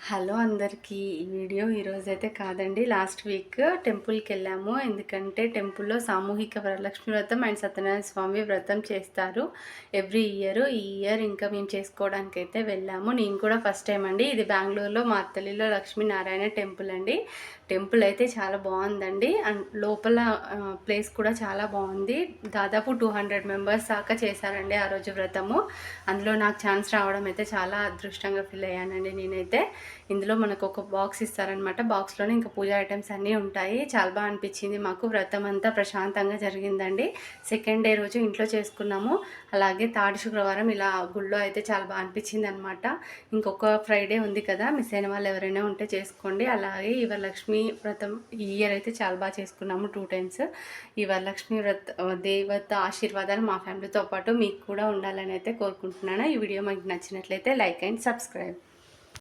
Hello అందరికీ. ఈ video ఈరోజైతే కాదండి. లాస్ట్ వీక్ టెంపుల్‌కెళ్ళాము. ఎందుకంటే టెంపుల్‌లో సామూహిక వరలక్ష్మి వ్రతం అండ్ సత్యనారాయణ స్వామి వ్రతం చేస్తారు ఎవ్రీ ఇయర్. ఈ ఇయర్ ఇంకా మేము చేసుకోవడానికైతే వెళ్ళాము. నేను కూడా ఫస్ట్ టైం అండి. ఇది బెంగుళూరులో మార్తల్లిలో లక్ష్మీనారాయణ టెంపుల్ అండి. టెంపుల్ అయితే చాలా బాగుందండి. అండ్ లోపల ప్లేస్ కూడా చాలా బాగుంది. దాదాపు 200 మెంబర్స్ దాకా చేశారండి ఆ రోజు వ్రతము. అందులో నాకు ఛాన్స్ రావడం అయితే చాలా అదృష్టంగా ఫీల్ అయ్యానండి నేనైతే. ఇందులో మనకు ఒక బాక్స్ ఇస్తారనమాట. బాక్స్‌లోనే ఇంకా పూజ ఐటమ్స్ అన్నీ ఉంటాయి. చాలా బాగా అనిపించింది మాకు. వ్రతం అంతా ప్రశాంతంగా జరిగిందండి. సెకండ్ డే రోజు ఇంట్లో చేసుకున్నాము. అలాగే థర్డ్ శుక్రవారం ఇలా గుళ్ళో అయితే చాలా బాగా అనిపించింది అనమాట. ఇంకొక ఫ్రైడే ఉంది కదా, మిస్ అయిన వాళ్ళు ఎవరైనా ఉంటే చేసుకోండి. అలాగే ఈ వరలక్ష్మి వ్రతం ఈ ఇయర్ అయితే చాలా బాగా చేసుకున్నాము 2 టైమ్స్. ఈ వరలక్ష్మి దేవత ఆశీర్వాదాలు మా ఫ్యామిలీతో పాటు మీకు కూడా ఉండాలని అయితే కోరుకుంటున్నాను. ఈ వీడియో మీకు నచ్చినట్లయితే లైక్ అండ్ సబ్స్క్రైబ్.